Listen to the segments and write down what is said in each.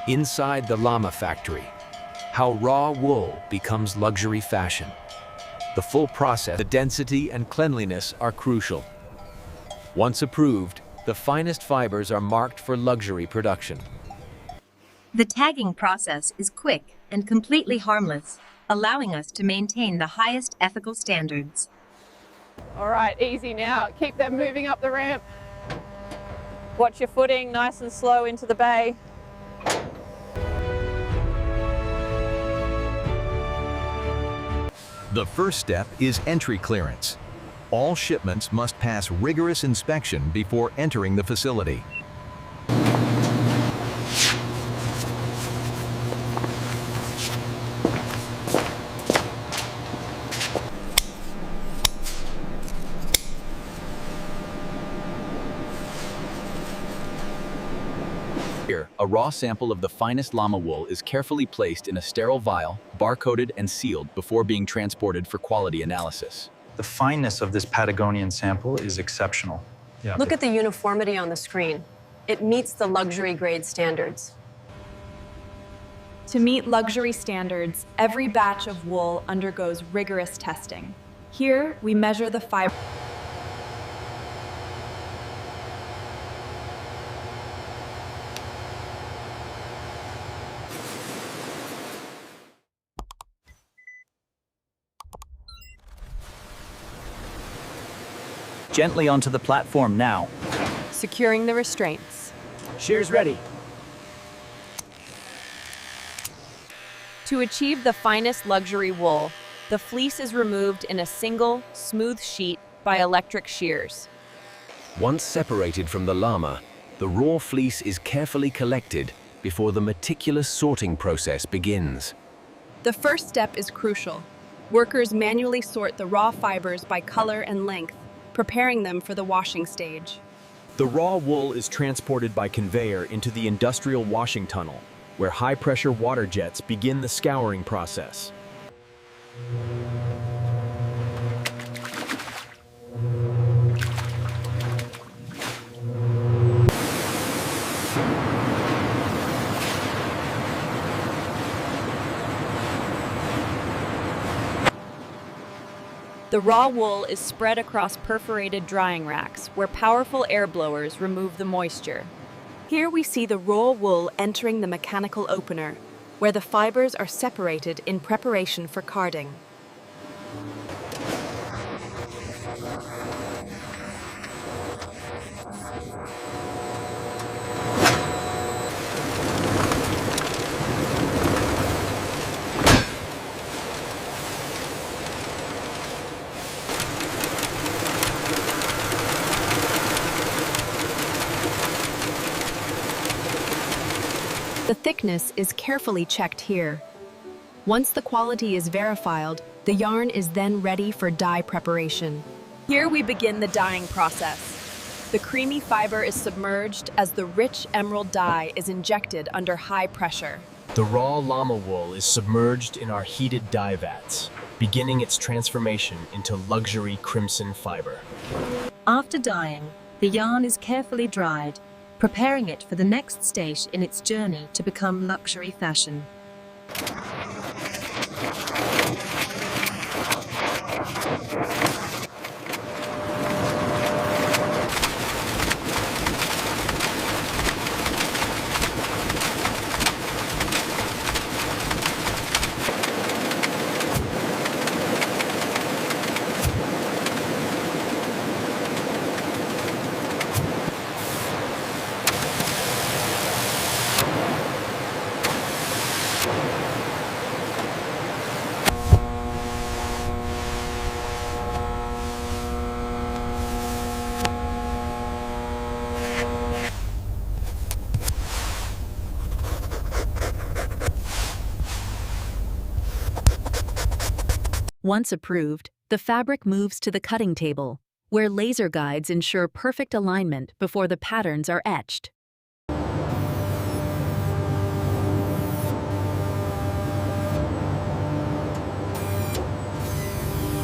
Inside the Llama factory, how raw wool becomes luxury fashion. The full process, the density and cleanliness are crucial. Once approved, the finest fibers are marked for luxury production. The tagging process is quick and completely harmless, allowing us to maintain the highest ethical standards. All right, easy now. Keep them moving up the ramp. Watch your footing, nice and slow into the bay. The first step is entry clearance. All shipments must pass rigorous inspection before entering the facility. Here, a raw sample of the finest llama wool is carefully placed in a sterile vial, barcoded and sealed before being transported for quality analysis. The fineness of this Patagonian sample is exceptional. Yeah. Look at the uniformity on the screen. It meets the luxury grade standards. To meet luxury standards, every batch of wool undergoes rigorous testing. Here, we measure the fiber. Gently onto the platform now. Securing the restraints. Shears ready. To achieve the finest luxury wool, the fleece is removed in a single, smooth sheet by electric shears. Once separated from the llama, the raw fleece is carefully collected before the meticulous sorting process begins. The first step is crucial. Workers manually sort the raw fibers by color and length, preparing them for the washing stage. The raw wool is transported by conveyor into the industrial washing tunnel, where high-pressure water jets begin the scouring process. The raw wool is spread across perforated drying racks, where powerful air blowers remove the moisture. Here we see the raw wool entering the mechanical opener, where the fibers are separated in preparation for carding. The thickness is carefully checked here. Once the quality is verified, the yarn is then ready for dye preparation. Here we begin the dyeing process. The creamy fiber is submerged as the rich emerald dye is injected under high pressure. The raw llama wool is submerged in our heated dye vats, beginning its transformation into luxury crimson fiber. After dyeing, the yarn is carefully dried, preparing it for the next stage in its journey to become luxury fashion. Once approved, the fabric moves to the cutting table, where laser guides ensure perfect alignment before the patterns are etched.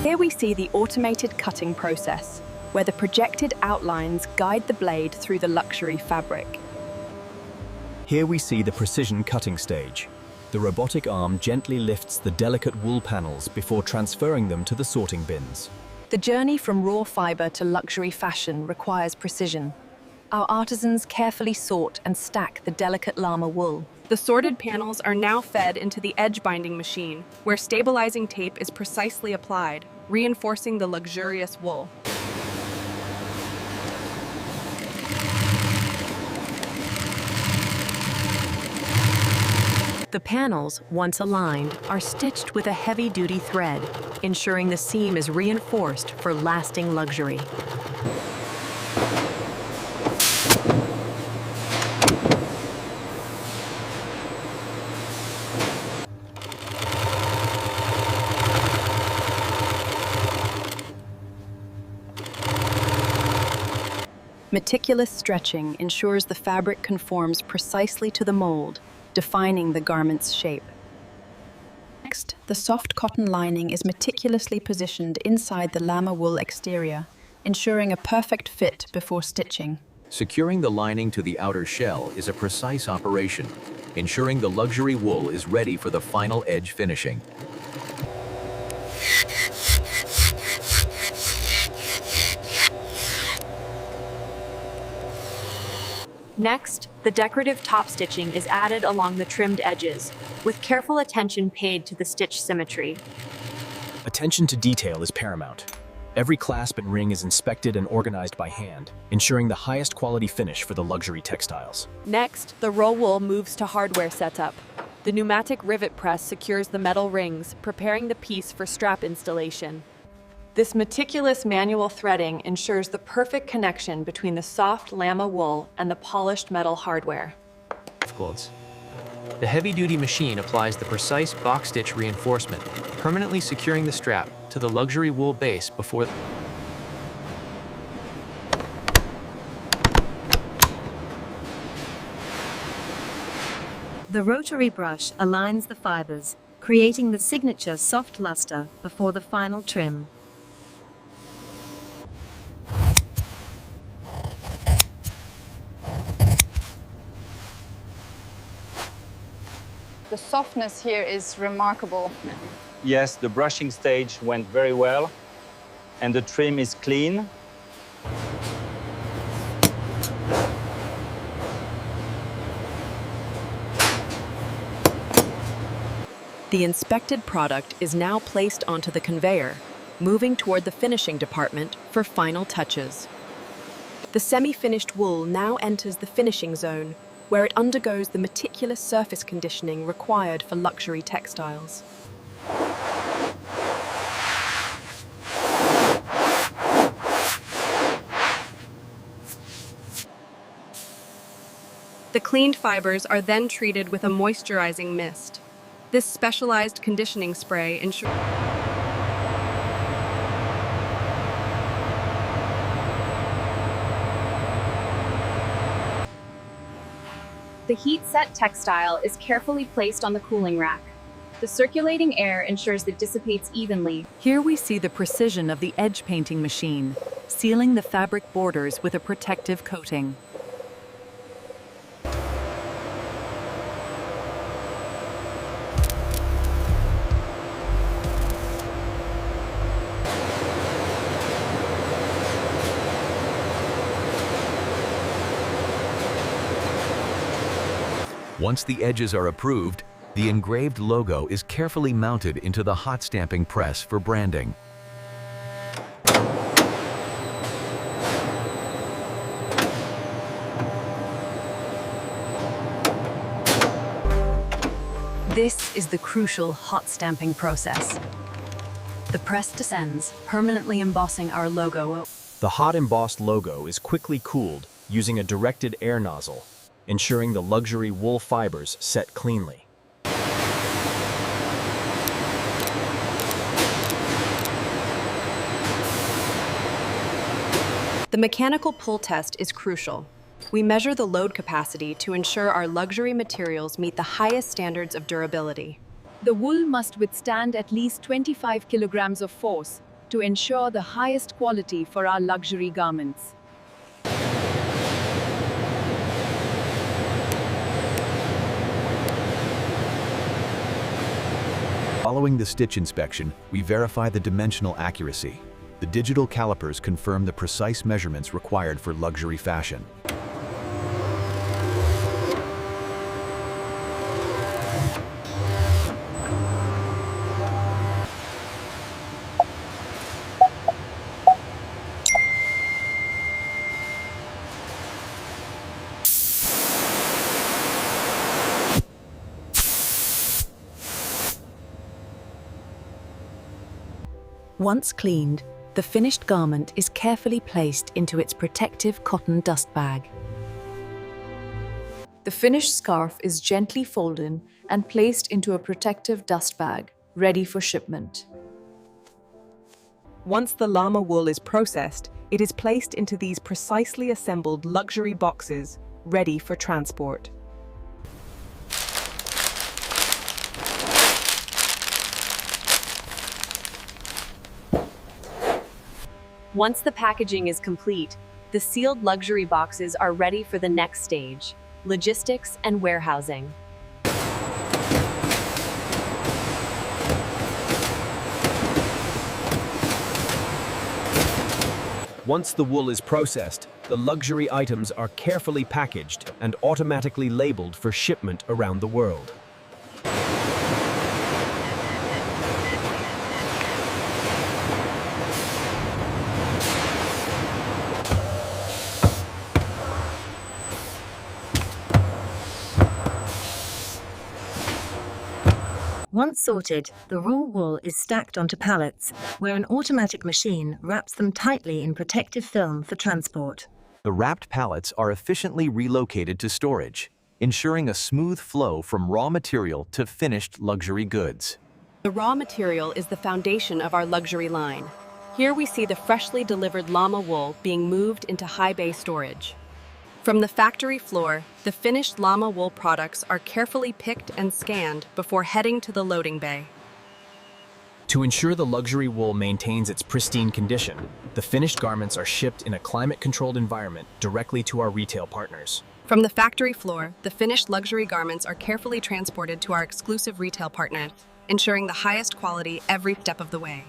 Here we see the automated cutting process, where the projected outlines guide the blade through the luxury fabric. Here we see the precision cutting stage. The robotic arm gently lifts the delicate wool panels before transferring them to the sorting bins. The journey from raw fiber to luxury fashion requires precision. Our artisans carefully sort and stack the delicate llama wool. The sorted panels are now fed into the edge binding machine, where stabilizing tape is precisely applied, reinforcing the luxurious wool. The panels, once aligned, are stitched with a heavy-duty thread, ensuring the seam is reinforced for lasting luxury. Meticulous stretching ensures the fabric conforms precisely to the mold, defining the garment's shape. Next, the soft cotton lining is meticulously positioned inside the llama wool exterior, ensuring a perfect fit before stitching. Securing the lining to the outer shell is a precise operation, ensuring the luxury wool is ready for the final edge finishing. Next, the decorative top stitching is added along the trimmed edges, with careful attention paid to the stitch symmetry. Attention to detail is paramount. Every clasp and ring is inspected and organized by hand, ensuring the highest quality finish for the luxury textiles. Next, the roll wool moves to hardware setup. The pneumatic rivet press secures the metal rings, preparing the piece for strap installation. This meticulous manual threading ensures the perfect connection between the soft llama wool and the polished metal hardware. The heavy-duty machine applies the precise box stitch reinforcement, permanently securing the strap to the luxury wool base before The rotary brush aligns the fibers, creating the signature soft luster before the final trim. The softness here is remarkable. Yes, the brushing stage went very well, and the trim is clean. The inspected product is now placed onto the conveyor, moving toward the finishing department for final touches. The semi-finished wool now enters the finishing zone, where it undergoes the meticulous surface conditioning required for luxury textiles. The cleaned fibers are then treated with a moisturizing mist. This specialized conditioning spray ensures the heat-set textile is carefully placed on the cooling rack. The circulating air ensures it dissipates evenly. Here we see the precision of the edge painting machine, sealing the fabric borders with a protective coating. Once the edges are approved, the engraved logo is carefully mounted into the hot stamping press for branding. This is the crucial hot stamping process. The press descends, permanently embossing our logo. The hot embossed logo is quickly cooled using a directed air nozzle, ensuring the luxury wool fibers set cleanly. The mechanical pull test is crucial. We measure the load capacity to ensure our luxury materials meet the highest standards of durability. The wool must withstand at least 25 kilograms of force to ensure the highest quality for our luxury garments. Following the stitch inspection, we verify the dimensional accuracy. The digital calipers confirm the precise measurements required for luxury fashion. Once cleaned, the finished garment is carefully placed into its protective cotton dust bag. The finished scarf is gently folded and placed into a protective dust bag, ready for shipment. Once the llama wool is processed, it is placed into these precisely assembled luxury boxes, ready for transport. Once the packaging is complete, the sealed luxury boxes are ready for the next stage, logistics and warehousing. Once the wool is processed, the luxury items are carefully packaged and automatically labeled for shipment around the world. Once sorted, the raw wool is stacked onto pallets, where an automatic machine wraps them tightly in protective film for transport. The wrapped pallets are efficiently relocated to storage, ensuring a smooth flow from raw material to finished luxury goods. The raw material is the foundation of our luxury line. Here we see the freshly delivered llama wool being moved into high bay storage. From the factory floor, the finished llama wool products are carefully picked and scanned before heading to the loading bay. To ensure the luxury wool maintains its pristine condition, the finished garments are shipped in a climate-controlled environment directly to our retail partners. From the factory floor, the finished luxury garments are carefully transported to our exclusive retail partners, ensuring the highest quality every step of the way.